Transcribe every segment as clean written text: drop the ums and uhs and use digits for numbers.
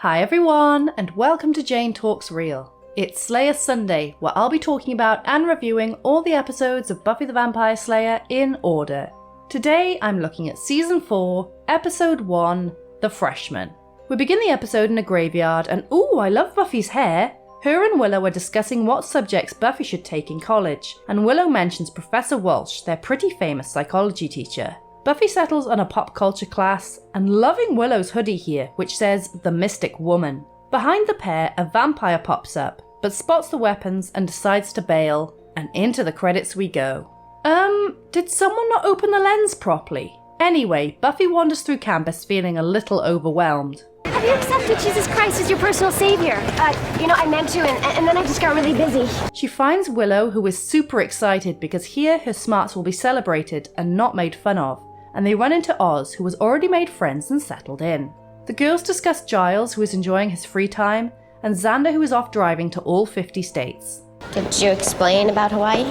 Hi everyone, and welcome to Jane Talks Real. It's Slayer Sunday, where I'll be talking about and reviewing all the episodes of Buffy the Vampire Slayer in order. Today I'm looking at Season 4, Episode 1, The Freshman. We begin the episode in a graveyard and ooh, I love Buffy's hair! Her and Willow are discussing what subjects Buffy should take in college, and Willow mentions Professor Walsh, their pretty famous psychology teacher. Buffy settles on a pop culture class, and loving Willow's hoodie here, which says The Mystic Woman. Behind the pair, a vampire pops up, but spots the weapons and decides to bail, and into the credits we go. Did someone not open the lens properly? Anyway, Buffy wanders through campus feeling a little overwhelmed. Have you accepted Jesus Christ as your personal savior? I meant to, and then I just got really busy. She finds Willow, who is super excited because here her smarts will be celebrated and not made fun of, and they run into Oz, who has already made friends and settled in. The girls discuss Giles, who is enjoying his free time, and Xander, who is off driving to all 50 states. Did you explain about Hawaii?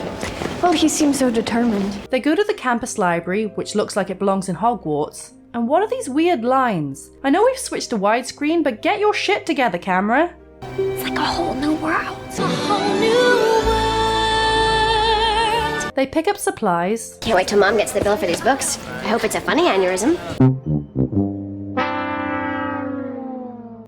Well, he seems so determined. They go to the campus library, which looks like it belongs in Hogwarts. And what are these weird lines? I know we've switched to widescreen, but get your shit together, camera. It's like a whole new world. It's a whole new world. They pick up supplies. Can't wait till Mom gets the bill for these books. I hope it's a funny aneurysm.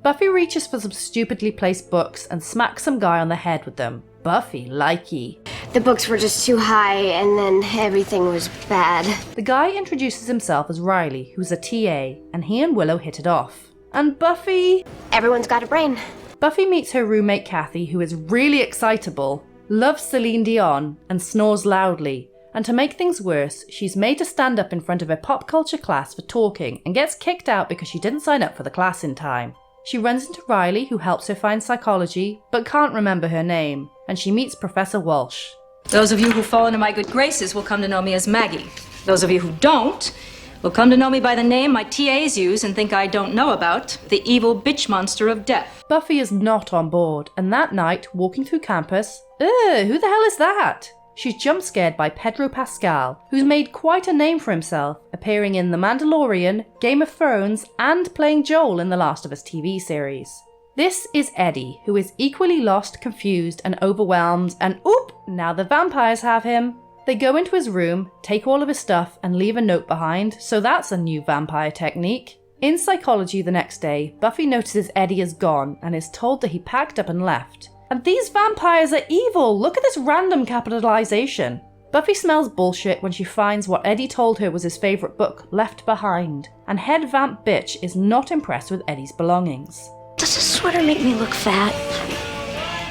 Buffy reaches for some stupidly placed books and smacks some guy on the head with them. Buffy, likey. The books were just too high, and then everything was bad. The guy introduces himself as Riley, who's a TA, and he and Willow hit it off. And Buffy... Everyone's got a brain. Buffy meets her roommate Kathy, who is really excitable, loves Celine Dion, and snores loudly. And to make things worse, she's made to stand up in front of her pop culture class for talking and gets kicked out because she didn't sign up for the class in time. She runs into Riley, who helps her find psychology, but can't remember her name, and she meets Professor Walsh. Those of you who fall into my good graces will come to know me as Maggie. Those of you who don't will come to know me by the name my TAs use and think I don't know about, the evil bitch monster of death. Buffy is not on board, and that night, walking through campus, who the hell is that? She's jump scared by Pedro Pascal, who's made quite a name for himself, appearing in The Mandalorian, Game of Thrones, and playing Joel in the Last of Us TV series. This is Eddie, who is equally lost, confused, and overwhelmed, and oop, now the vampires have him. They go into his room, take all of his stuff, and leave a note behind, so that's a new vampire technique. In psychology the next day, Buffy notices Eddie is gone, and is told that he packed up and left. And these vampires are evil! Look at this random capitalization! Buffy smells bullshit when she finds what Eddie told her was his favourite book, Left Behind, and head vamp bitch is not impressed with Eddie's belongings. Does this sweater make me look fat?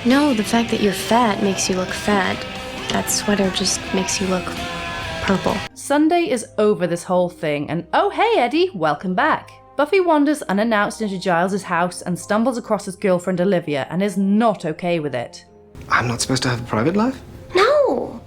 No, the fact that you're fat makes you look fat. That sweater just makes you look purple. Sunday is over this whole thing, and oh hey Eddie, welcome back. Buffy wanders unannounced into Giles' house and stumbles across his girlfriend Olivia and is not okay with it. I'm not supposed to have a private life? No,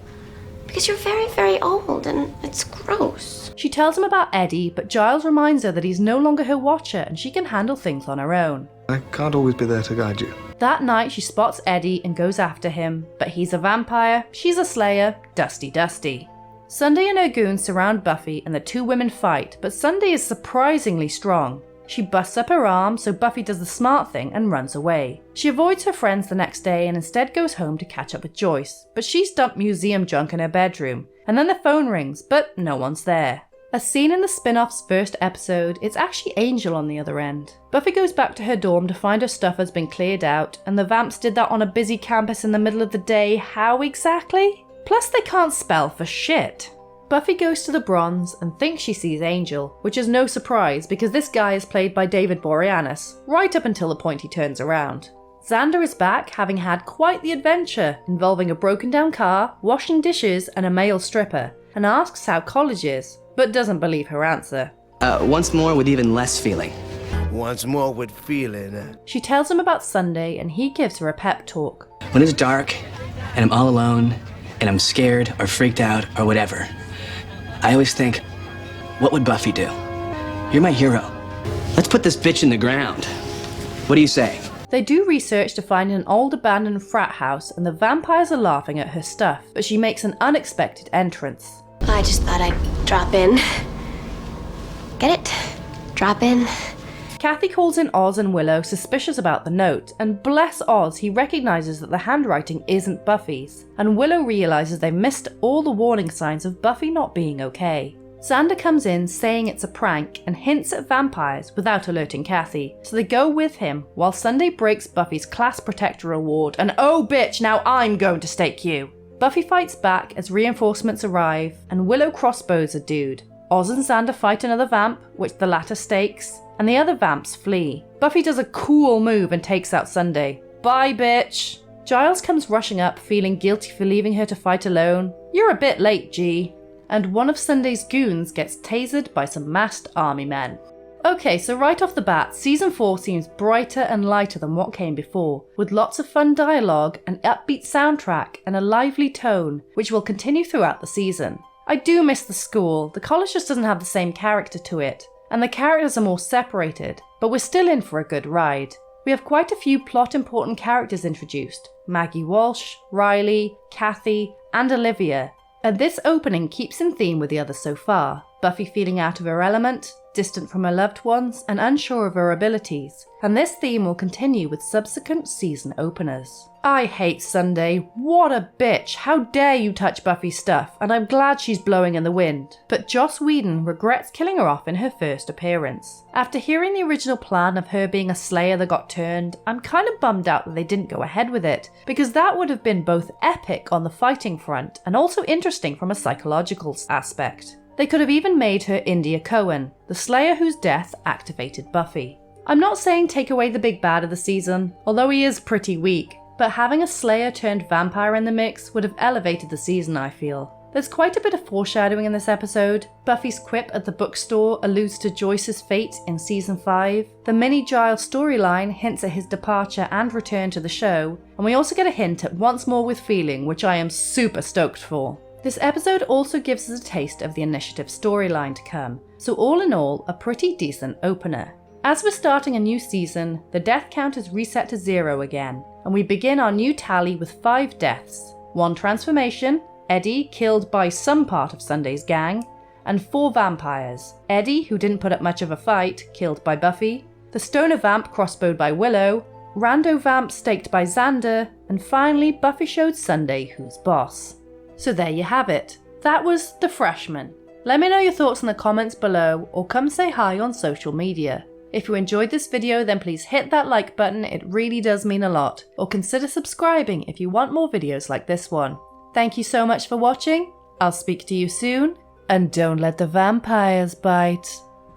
because you're very, very old and it's gross. She tells him about Eddie, but Giles reminds her that he's no longer her watcher and she can handle things on her own. I can't always be there to guide you. That night she spots Eddie and goes after him, but he's a vampire, she's a slayer, dusty. Sunday and her goons surround Buffy and the two women fight, but Sunday is surprisingly strong. She busts up her arm, so Buffy does the smart thing and runs away. She avoids her friends the next day and instead goes home to catch up with Joyce, but she's dumped museum junk in her bedroom, and then the phone rings, but no one's there. As seen in the spin-off's first episode, it's actually Angel on the other end. Buffy goes back to her dorm to find her stuff has been cleared out, and the vamps did that on a busy campus in the middle of the day. How exactly? Plus they can't spell for shit. Buffy goes to the Bronze and thinks she sees Angel, which is no surprise because this guy is played by David Boreanaz, right up until the point he turns around. Xander is back, having had quite the adventure, involving a broken down car, washing dishes and a male stripper, and asks how college is, but doesn't believe her answer. Once more with even less feeling. Once more with feeling. She tells him about Sunday and he gives her a pep talk. When it's dark, and I'm all alone, and I'm scared or freaked out or whatever, I always think, what would Buffy do? You're my hero. Let's put this bitch in the ground. What do you say? They do research to find an old abandoned frat house and the vampires are laughing at her stuff, but she makes an unexpected entrance. I just thought I'd drop in. Get it? Drop in. Kathy calls in Oz and Willow, suspicious about the note, and bless Oz, he recognises that the handwriting isn't Buffy's, and Willow realises they've missed all the warning signs of Buffy not being okay. Xander comes in saying it's a prank and hints at vampires without alerting Kathy, so they go with him while Sunday breaks Buffy's class protector award and oh bitch, now I'm going to stake you. Buffy fights back as reinforcements arrive and Willow crossbows a dude. Oz and Xander fight another vamp, which the latter stakes, and the other vamps flee. Buffy does a cool move and takes out Sunday. Bye bitch! Giles comes rushing up feeling guilty for leaving her to fight alone. You're a bit late, G. And one of Sunday's goons gets tasered by some masked army men. Okay, so right off the bat, season 4 seems brighter and lighter than what came before, with lots of fun dialogue, an upbeat soundtrack, and a lively tone, which will continue throughout the season. I do miss the school, the college just doesn't have the same character to it, and the characters are more separated, but we're still in for a good ride. We have quite a few plot important characters introduced, Maggie Walsh, Riley, Kathy, and Olivia, and this opening keeps in theme with the others so far, Buffy feeling out of her element, distant from her loved ones, and unsure of her abilities, and this theme will continue with subsequent season openers. I hate Sunday, what a bitch, how dare you touch Buffy's stuff, and I'm glad she's blowing in the wind. But Joss Whedon regrets killing her off in her first appearance. After hearing the original plan of her being a slayer that got turned, I'm kind of bummed out that they didn't go ahead with it, because that would have been both epic on the fighting front and also interesting from a psychological aspect. They could have even made her India Cohen, the slayer whose death activated Buffy. I'm not saying take away the big bad of the season, although he is pretty weak, but having a slayer turned vampire in the mix would have elevated the season, I feel. There's quite a bit of foreshadowing in this episode. Buffy's quip at the bookstore alludes to Joyce's fate in season 5. The mini Giles storyline hints at his departure and return to the show, and we also get a hint at Once More with Feeling, which I am super stoked for. This episode also gives us a taste of the Initiative storyline to come, so all in all, a pretty decent opener. As we're starting a new season, the death count is reset to 0 again, and we begin our new tally with 5 deaths, 1 transformation, Eddie killed by some part of Sunday's gang, and 4 vampires, Eddie, who didn't put up much of a fight, killed by Buffy, the stoner vamp crossbowed by Willow, rando vamp staked by Xander, and finally Buffy showed Sunday who's boss. So there you have it. That was The Freshman. Let me know your thoughts in the comments below or come say hi on social media. If you enjoyed this video then please hit that like button, it really does mean a lot, or consider subscribing if you want more videos like this one. Thank you so much for watching, I'll speak to you soon, and don't let the vampires bite.